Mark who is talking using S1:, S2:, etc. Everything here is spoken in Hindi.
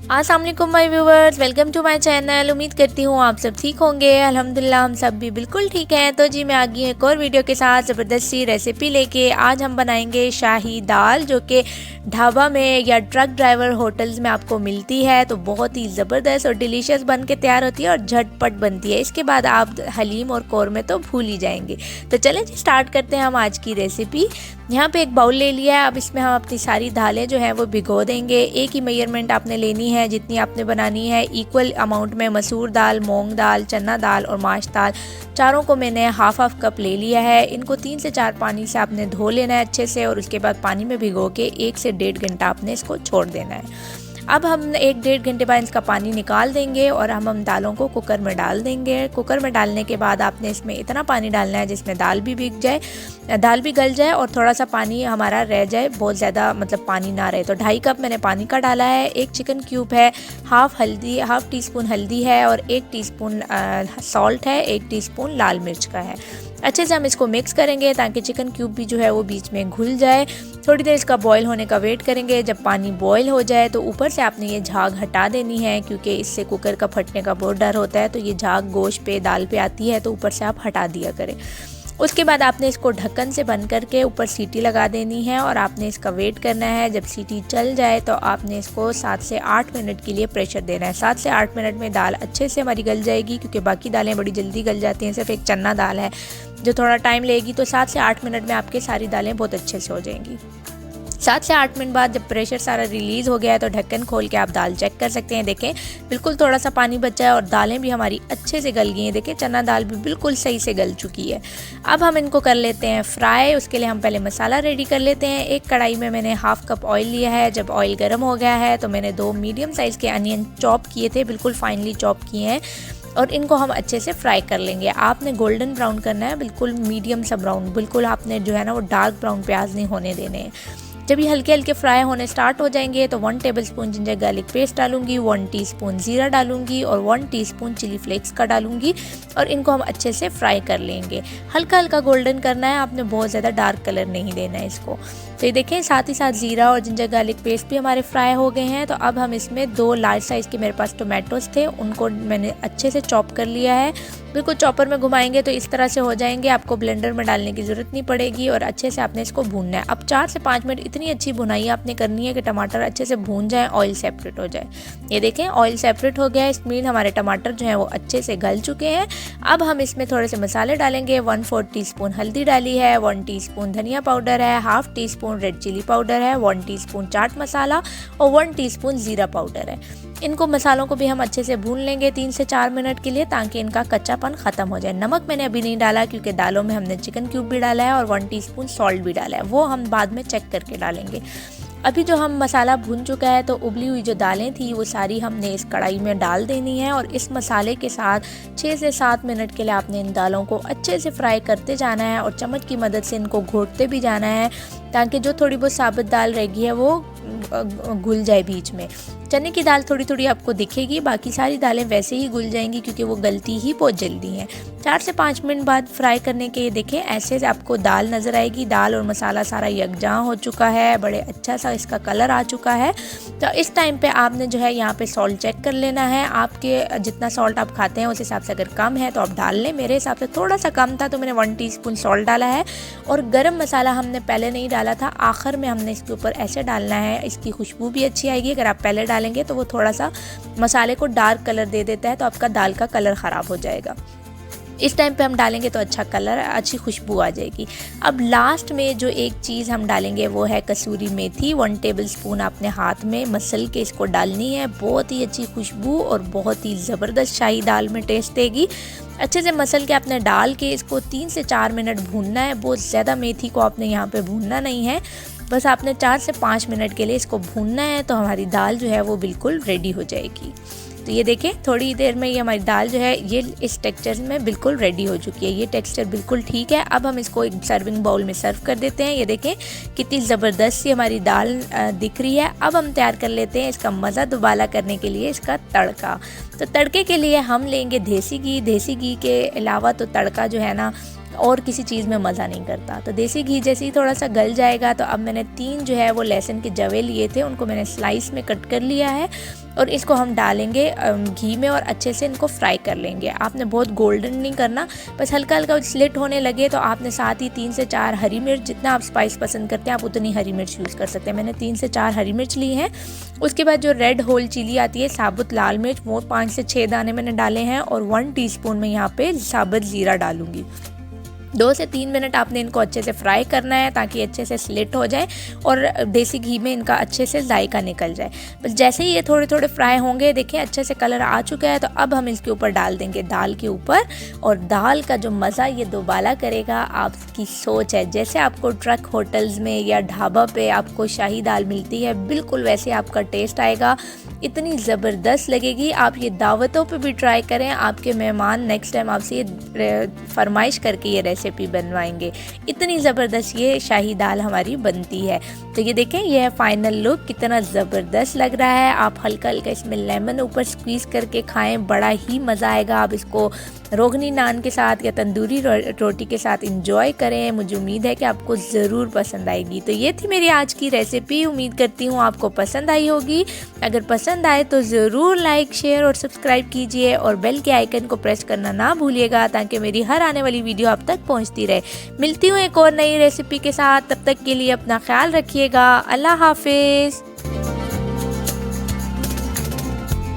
S1: अस्सलाम वालेकुम my viewers, welcome to my channel. उम्मीद करती हूँ आप सब ठीक होंगे। अल्हम्दुलिल्लाह हम सब भी बिल्कुल ठीक हैं। तो जी मैं आ गई एक और वीडियो के साथ ज़बरदस्त सी रेसिपी लेके। आज हम बनाएंगे शाही दाल, जो कि ढाबा में या ट्रक ड्राइवर होटल्स में आपको मिलती है। तो बहुत ही ज़बरदस्त और डिलीशियस बन के तैयार होती है और झटपट बनती है। इसके बाद आप हलीम और कौरमे तो भूल ही जाएंगे। तो चलें जी स्टार्ट करते हैं हम आज की रेसिपी। यहाँ पे एक बाउल ले लिया है। अब इसमें हम अपनी सारी दालें जो हैं वो भिगो देंगे। एक ही मेजरमेंट आपने लेनी है, जितनी आपने बनानी है इक्वल अमाउंट में मसूर दाल, मूंग दाल, चना दाल और माश दाल, चारों को मैंने हाफ हाफ कप ले लिया है। इनको 3 से 4 पानी से आपने धो लेना है अच्छे से, और उसके बाद पानी में भिगो के 1 से 1.5 घंटा आपने इसको छोड़ देना है। अब हम 1-1.5 घंटे बाद इसका पानी निकाल देंगे और हम दालों को कुकर में डाल देंगे। कुकर में डालने के बाद आपने इसमें इतना पानी डालना है जिसमें दाल भी भीग जाए, दाल भी गल जाए और थोड़ा सा पानी हमारा रह जाए, बहुत ज़्यादा मतलब पानी ना रहे। तो 2.5 कप मैंने पानी का डाला है। 1 चिकन क्यूब है, हाफ टी स्पून हल्दी है और 1 टीस्पून सॉल्ट है, 1 टीस्पून लाल मिर्च का है। अच्छे से हम इसको मिक्स करेंगे ताकि चिकन क्यूब भी जो है वो बीच में घुल जाए। थोड़ी देर इसका बॉईल होने का वेट करेंगे। जब पानी बॉईल हो जाए तो ऊपर से आपने ये झाग हटा देनी है, क्योंकि इससे कुकर का फटने का बहुत डर होता है। तो ये झाग गोश्त पे, दाल पे आती है, तो ऊपर से आप हटा दिया करें। उसके बाद आपने इसको ढक्कन से बंद करके ऊपर सीटी लगा देनी है और आपने इसका वेट करना है। जब सीटी चल जाए तो आपने इसको 7 से 8 मिनट के लिए प्रेशर देना है। 7 से 8 मिनट में दाल अच्छे से हमारी गल जाएगी, क्योंकि बाकी दालें बड़ी जल्दी गल जाती हैं, सिर्फ एक चना दाल है जो थोड़ा टाइम लेगी। तो 7 से 8 मिनट में आपके सारी दालें बहुत अच्छे से हो जाएंगी। 7 से 8 मिनट बाद जब प्रेशर सारा रिलीज़ हो गया है तो ढक्कन खोल के आप दाल चेक कर सकते हैं। देखें बिल्कुल थोड़ा सा पानी बचा है और दालें भी हमारी अच्छे से गल गई हैं। देखें चना दाल भी बिल्कुल सही से गल चुकी है। अब हम इनको कर लेते हैं फ्राई। उसके लिए हम पहले मसाला रेडी कर लेते हैं। एक कढ़ाई में मैंने हाफ कप ऑयल लिया है। जब ऑयल गर्म हो गया है तो मैंने 2 मीडियम साइज़ के अनियन चॉप किए थे, बिल्कुल फाइनली चॉप किए हैं, और इनको हम अच्छे से फ्राई कर लेंगे। आपने गोल्डन ब्राउन करना है, बिल्कुल मीडियम सा ब्राउन, बिल्कुल आपने जो है ना वो डार्क ब्राउन प्याज नहीं होने देने हैं। जब ये हल्के हल्के फ्राई होने स्टार्ट हो जाएंगे तो 1 टेबलस्पून जिंजर गार्लिक पेस्ट डालूंगी, 1 टीस्पून जीरा डालूंगी और 1 टीस्पून चिली फ्लेक्स का डालूंगी, और इनको हम अच्छे से फ्राई कर लेंगे। हल्का हल्का गोल्डन करना है, आपने बहुत ज़्यादा डार्क कलर नहीं देना है इसको। तो ये देखें साथ ही साथ जीरा और जिंजर गार्लिक पेस्ट भी हमारे फ्राई हो गए हैं। तो अब हम इसमें 2 लार्ज साइज़ के मेरे पास टोमेटोज़ थे, उनको मैंने अच्छे से चॉप कर लिया है। बिल्कुल चॉपर में घुमाएंगे तो इस तरह से हो जाएंगे, आपको ब्लेंडर में डालने की ज़रूरत नहीं पड़ेगी, और अच्छे से आपने इसको भूनना है। अब 4 से 5 मिनट इतनी अच्छी भुनाई आपने करनी है कि टमाटर अच्छे से भून जाए, ऑयल सेपरेट हो जाए। ये देखें ऑयल सेपरेट हो गया है, इस मीन हमारे टमाटर जो हैं वो अच्छे से गल चुके हैं। अब हम इसमें थोड़े से मसाले डालेंगे। 1/4 टीस्पून हल्दी डाली है, 1 टीस्पून धनिया पाउडर है, half teaspoon red chilli powder है, 1 टीस्पून चाट मसाला और 1 टीस्पून ज़ीरा पाउडर है। इनको मसालों को भी हम अच्छे से भून लेंगे 3 से 4 मिनट के लिए, ताकि इनका कच्चापन ख़त्म हो जाए। नमक मैंने अभी नहीं डाला, क्योंकि दालों में हमने चिकन क्यूब भी डाला है और 1 टीस्पून सॉल्ट भी डाला है, वो हम बाद में चेक करके डालेंगे। अभी जो हम मसाला भून चुका है तो उबली हुई जो दालें थी वो सारी हमने इस कढ़ाई में डाल देनी है, और इस मसाले के साथ 6 से 7 मिनट के लिए आपने इन दालों को अच्छे से फ्राई करते जाना है और चम्मच की मदद से इनको घोटते भी जाना है, ताकि जो थोड़ी बहुत साबुत दाल रहेगी है वो घुल जाए बीच में। चने की दाल थोड़ी थोड़ी आपको दिखेगी, बाकी सारी दालें वैसे ही घुल जाएंगी, क्योंकि वो गलती ही बहुत जल्दी हैं। 4 से 5 मिनट बाद फ्राई करने के देखें ऐसे आपको दाल नज़र आएगी। दाल और मसाला सारा यकजां हो चुका है, बड़े अच्छा सा इसका कलर आ चुका है। तो इस टाइम पे आपने जो है यहाँ पे सॉल्ट चेक कर लेना है। आपके जितना सॉल्ट आप खाते हैं उस हिसाब से अगर कम है तो आप डाल लें। मेरे हिसाब से थोड़ा सा कम था तो मैंने 1 टीस्पून सॉल्ट डाला है। और गरम मसाला हमने पहले नहीं डाला था, आखिर में हमने इसके ऊपर ऐसे डालना है, इसकी खुशबू भी अच्छी आएगी। अगर आप पहले डालेंगे तो वो थोड़ा सा मसाले को डार्क कलर दे देता है, तो आपका दाल का कलर ख़राब हो जाएगा। इस टाइम पे हम डालेंगे तो अच्छा कलर, अच्छी खुशबू आ जाएगी। अब लास्ट में जो एक चीज़ हम डालेंगे वो है कसूरी मेथी। 1 टेबलस्पून आपने हाथ में मसल के इसको डालनी है, बहुत ही अच्छी खुशबू और बहुत ही ज़बरदस्त शाही दाल में टेस्ट देगी। अच्छे से मसल के आपने डाल के इसको 3 से 4 मिनट भूनना है। बहुत ज़्यादा मेथी को आपने यहाँ पे भूनना नहीं है, बस आपने 4 से 5 मिनट के लिए इसको भूनना है, तो हमारी दाल जो है वो बिल्कुल रेडी हो जाएगी। तो ये देखें थोड़ी देर में ये हमारी दाल जो है ये इस टेक्सचर में बिल्कुल रेडी हो चुकी है। ये टेक्सचर बिल्कुल ठीक है। अब हम इसको एक सर्विंग बाउल में सर्व कर देते हैं। ये देखें कितनी ज़बरदस्त सी हमारी दाल दिख रही है। अब हम तैयार कर लेते हैं इसका मज़ा दुबाला करने के लिए इसका तड़का। तो तड़के के लिए हम लेंगे देसी घी। देसी घी के अलावा तो तड़का जो है ना और किसी चीज़ में मज़ा नहीं करता। तो देसी घी जैसे ही थोड़ा सा गल जाएगा तो अब मैंने 3 जो है वो लहसुन के जवे लिए थे, उनको मैंने स्लाइस में कट कर लिया है और इसको हम डालेंगे घी में और अच्छे से इनको फ्राई कर लेंगे। आपने बहुत गोल्डन नहीं करना, बस हल्का हल्का स्लिट होने लगे तो आपने साथ ही 3 से 4 हरी मिर्च, जितना आप स्पाइस पसंद करते हैं आप उतनी हरी मिर्च यूज़ कर सकते हैं। मैंने 3 से 4 हरी मिर्च ली हैं। उसके बाद जो रेड होल चिली आती है, साबुत लाल मिर्च, वो 5 से 6 दाने मैंने डाले हैं और 1 टीस्पून में यहाँ पे साबुत ज़ीरा डालूंगी। 2 से 3 मिनट आपने इनको अच्छे से फ्राई करना है ताकि अच्छे से स्लिट हो जाए और देसी घी में इनका अच्छे से जायका निकल जाए। बस जैसे ही ये थोड़े थोड़े फ्राई होंगे, देखिए अच्छे से कलर आ चुका है, तो अब हम इसके ऊपर डाल देंगे दाल के ऊपर। और दाल का जो मज़ा ये दोबाला करेगा आपकी सोच है। जैसे आपको ट्रक होटल्स में या ढाबा पे आपको शाही दाल मिलती है, बिल्कुल वैसे आपका टेस्ट आएगा। इतनी ज़बरदस्त लगेगी। आप ये दावतों पे भी ट्राई करें, आपके मेहमान नेक्स्ट टाइम आपसे ये फरमाइश करके ये रेसिपी बनवाएंगे। इतनी ज़बरदस्त ये शाही दाल हमारी बनती है। तो ये देखें, ये है फाइनल लुक, कितना ज़बरदस्त लग रहा है। आप हल्का हल्का इसमें लेमन ऊपर स्क्वीज़ करके खाएं, बड़ा ही मज़ा आएगा। आप इसको रोगनी नान के साथ या तंदूरी रोटी के साथ इंजॉय करें। मुझे उम्मीद है कि आपको ज़रूर पसंद आएगी। तो ये थी मेरी आज की रेसिपी। उम्मीद करती हूँ आपको पसंद आई होगी। अगर पसंद आए तो ज़रूर लाइक, शेयर और सब्सक्राइब कीजिए और बेल के आइकन को प्रेस करना ना भूलिएगा ताकि मेरी हर आने वाली वीडियो आप तक पहुँचती रहे। मिलती हूँ एक और नई रेसिपी के साथ, तब तक के लिए अपना ख्याल रखिएगा। अल्लाह हाफिज़।